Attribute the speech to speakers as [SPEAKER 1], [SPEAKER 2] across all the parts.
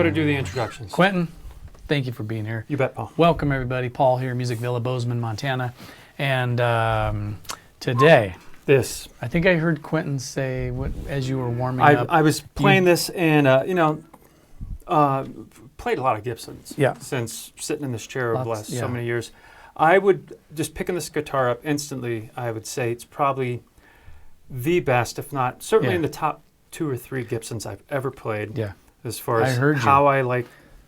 [SPEAKER 1] better do the introductions.
[SPEAKER 2] Quentin, thank you for being here.
[SPEAKER 1] You bet, Paul.
[SPEAKER 2] Welcome, everybody. Paul here, Music Villa, Bozeman, Montana. And today, I think I heard Quentin say, as you were warming up.
[SPEAKER 1] I was playing this and, played a lot of Gibsons since sitting in this chair over the last so many years. I would, just picking this guitar up instantly, I would say it's probably the best, if not, certainly in the top 2 or 3 Gibsons I've ever played. Yeah. As far as how I like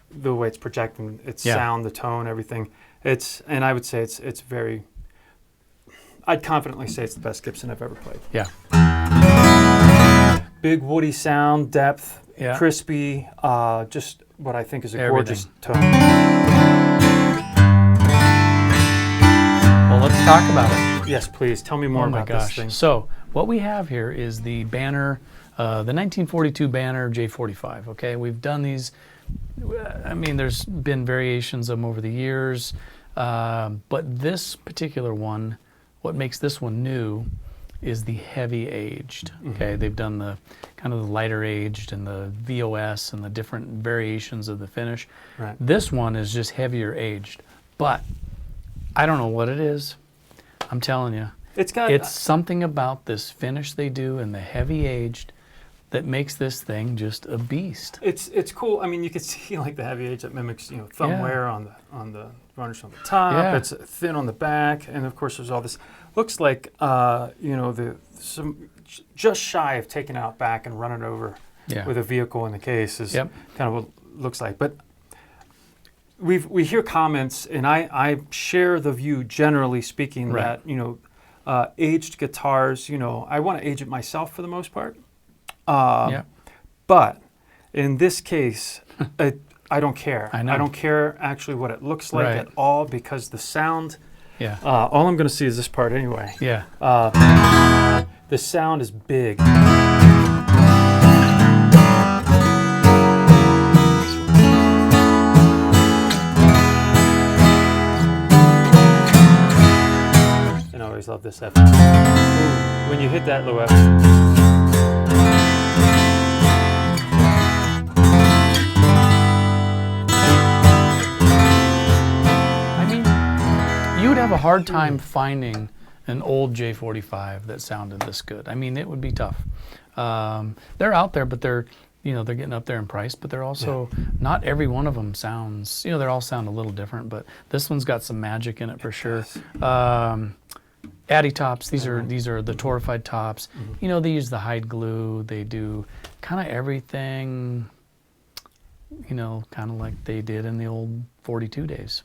[SPEAKER 1] the way it's projecting, its sound, the tone, everything. And I would say it's very, I'd confidently say it's the best Gibson I've ever played.
[SPEAKER 2] Yeah.
[SPEAKER 1] Big woody sound, depth, crispy, just what I think is a gorgeous tone.
[SPEAKER 2] Well, let's talk about it.
[SPEAKER 1] Yes, please. Tell me more about this thing.
[SPEAKER 2] So what we have here is the Banner, the 1942 Banner J-45, okay? We've done these, I mean, there's been variations of them over the years, but this particular one, what makes this one new is the heavy aged, okay? They've done the kind of the lighter aged and the VOS and the different variations of the finish.
[SPEAKER 1] Right.
[SPEAKER 2] This one is just heavier aged, but I don't know what it is. I'm telling you. It's something about this finish they do and the heavy aged that makes this thing just a beast.
[SPEAKER 1] It's cool. I mean, you can see like the heavy age that mimics, thumb wear on the varnish on the top. It's thin on the back, and of course there's all this. Looks like just shy of taking it out back and running over with a vehicle in the case is kind of what it looks like. But we hear comments, and I share the view, generally speaking, that aged guitars, I want to age it myself for the most part. But in this case, I don't care. I don't care actually what it looks like at all, because the sound, all I'm going to see is this part anyway. The sound is big. And I always love this F. When you hit that low F.
[SPEAKER 2] You would have a hard time finding an old J-45 that sounded this good. I mean, it would be tough. They're out there, but they're getting up there in price, but they're also, not every one of them sounds, they all sound a little different, but this one's got some magic in it for sure. Addy tops, these are the torrified tops. They use the hide glue. They do kind of everything, kind of like they did in the old 42 days.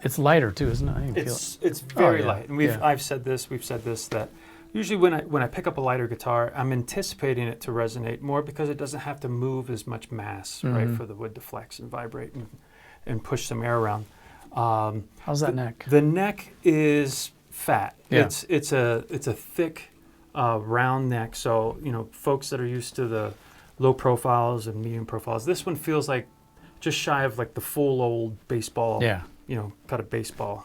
[SPEAKER 2] It's lighter too, isn't it?
[SPEAKER 1] It's very light, and we've said this, that usually when I pick up a lighter guitar, I'm anticipating it to resonate more because it doesn't have to move as much mass, right, for the wood to flex and vibrate and push some air around.
[SPEAKER 2] How's that neck?
[SPEAKER 1] The neck is fat. It's a thick, round neck. So folks that are used to the low profiles and medium profiles, this one feels like just shy of like the full old baseball. Cut a baseball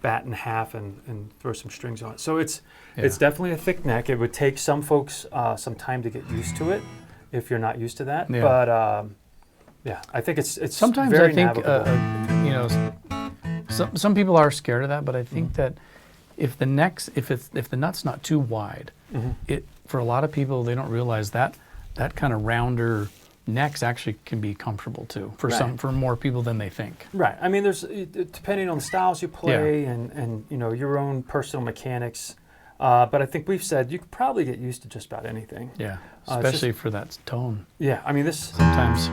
[SPEAKER 1] bat in half and throw some strings on it. So it's definitely a thick neck. It would take some folks some time to get used to it if you're not used to that. But I think it's
[SPEAKER 2] sometimes
[SPEAKER 1] very
[SPEAKER 2] I think
[SPEAKER 1] navigable.
[SPEAKER 2] Some people are scared of that, but I think that if the nut's not too wide, for a lot of people, they don't realize that kind of rounder necks actually can be comfortable too for more people than they think.
[SPEAKER 1] Right. I mean, there's depending on the styles you play and your own personal mechanics. But I think we've said you could probably get used to just about anything.
[SPEAKER 2] Yeah. Especially for that tone.
[SPEAKER 1] Yeah. I mean, this
[SPEAKER 2] sometimes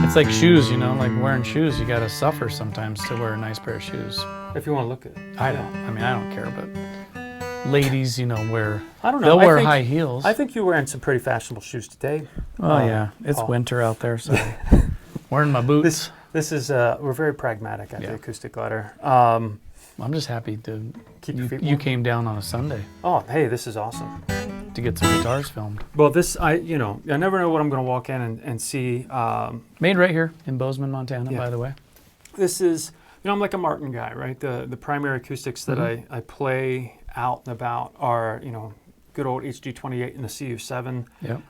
[SPEAKER 2] it's like shoes. Like wearing shoes, you got to suffer sometimes to wear a nice pair of shoes.
[SPEAKER 1] If you want to look at it.
[SPEAKER 2] I don't. I mean, I don't care, but ladies, wear.
[SPEAKER 1] I don't know.
[SPEAKER 2] They'll wear high heels.
[SPEAKER 1] I think you're wearing some pretty fashionable shoes today.
[SPEAKER 2] Oh yeah, it's winter out there, so wearing my boots.
[SPEAKER 1] This is we're very pragmatic at the Acoustic Ladder.
[SPEAKER 2] I'm just happy to
[SPEAKER 1] keep your feet
[SPEAKER 2] you came down on a Sunday.
[SPEAKER 1] Oh, hey, this is awesome.
[SPEAKER 2] To get some guitars filmed.
[SPEAKER 1] Well, I never know what I'm going to walk in and see.
[SPEAKER 2] Made right here in Bozeman, Montana, by the way.
[SPEAKER 1] This is, I'm like a Martin guy, right? The primary acoustics that I play out and about are, good old HG28 and the CU7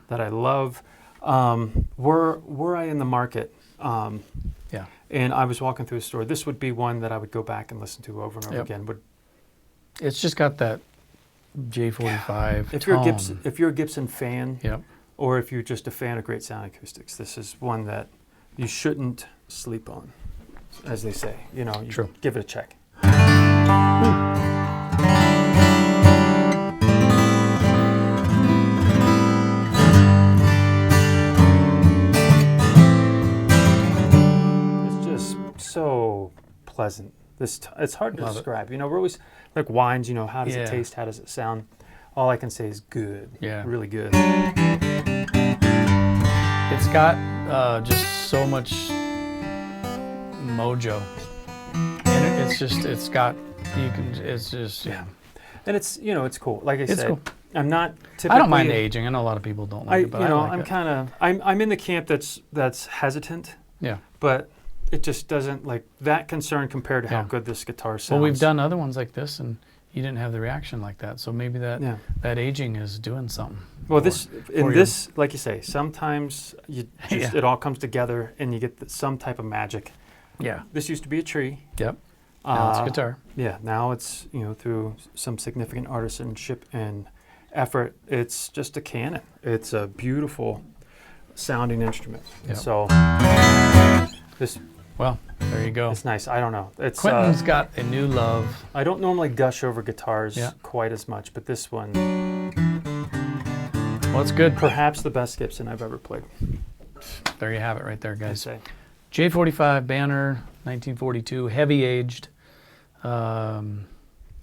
[SPEAKER 1] that I love. Were I in the market,
[SPEAKER 2] Yeah.
[SPEAKER 1] and I was walking through a store, this would be one that I would go back and listen to over and over
[SPEAKER 2] Yep.
[SPEAKER 1] again.
[SPEAKER 2] It's just got that J45
[SPEAKER 1] If
[SPEAKER 2] tone.
[SPEAKER 1] you're a Gibson fan,
[SPEAKER 2] Yep.
[SPEAKER 1] or if you're just a fan of great sound acoustics, this is one that you shouldn't sleep on, as they say. You know, you
[SPEAKER 2] True.
[SPEAKER 1] give it a check. It's just so pleasant. It's hard to
[SPEAKER 2] Love it.
[SPEAKER 1] describe. You know, we're always like wines. You know, how does
[SPEAKER 2] Yeah.
[SPEAKER 1] it taste? How does it sound? All I can say is good.
[SPEAKER 2] Yeah.
[SPEAKER 1] Really good.
[SPEAKER 2] It's got just so much mojo. And it's got, it's just, yeah.
[SPEAKER 1] And it's, you know, it's cool. Like I
[SPEAKER 2] It's
[SPEAKER 1] said,
[SPEAKER 2] cool.
[SPEAKER 1] I'm not typically.
[SPEAKER 2] I don't mind the aging. I know a lot of people don't like it, but
[SPEAKER 1] you know,
[SPEAKER 2] I like
[SPEAKER 1] I'm
[SPEAKER 2] it.
[SPEAKER 1] kind of, I'm in the camp that's hesitant,
[SPEAKER 2] Yeah.
[SPEAKER 1] but it just doesn't like that concern compared to how
[SPEAKER 2] Yeah.
[SPEAKER 1] good this guitar sounds.
[SPEAKER 2] Well, we've done other ones like this, and you didn't have the reaction like that. So maybe that
[SPEAKER 1] Yeah.
[SPEAKER 2] that aging is doing something.
[SPEAKER 1] Well,
[SPEAKER 2] for- for you.
[SPEAKER 1] like you say, sometimes you just,
[SPEAKER 2] Yeah.
[SPEAKER 1] it all comes together and you get some type of magic.
[SPEAKER 2] Yeah.
[SPEAKER 1] This used to be a tree.
[SPEAKER 2] Yep. Now it's a guitar.
[SPEAKER 1] Yeah, now it's, you know, through some significant artisanship and effort, it's just a canon. It's a beautiful sounding instrument.
[SPEAKER 2] Yep.
[SPEAKER 1] So this,
[SPEAKER 2] Well, there you go.
[SPEAKER 1] it's nice. I don't know. It's
[SPEAKER 2] Quentin's got a new love.
[SPEAKER 1] I don't normally gush over guitars
[SPEAKER 2] Yeah.
[SPEAKER 1] quite as much, but this one,
[SPEAKER 2] Well, it's good.
[SPEAKER 1] perhaps the best Gibson I've ever played.
[SPEAKER 2] There you have it right there,
[SPEAKER 1] I'd
[SPEAKER 2] guys.
[SPEAKER 1] say.
[SPEAKER 2] J45 Banner, 1942, heavy aged,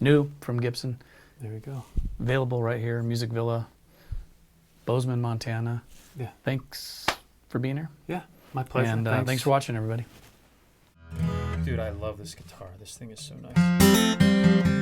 [SPEAKER 2] new from Gibson.
[SPEAKER 1] There we go.
[SPEAKER 2] Available right here, Music Villa, Bozeman, Montana.
[SPEAKER 1] Yeah.
[SPEAKER 2] Thanks for being here.
[SPEAKER 1] Yeah, my pleasure.
[SPEAKER 2] And thanks for watching, everybody.
[SPEAKER 1] Dude, I love this guitar. This thing is so nice.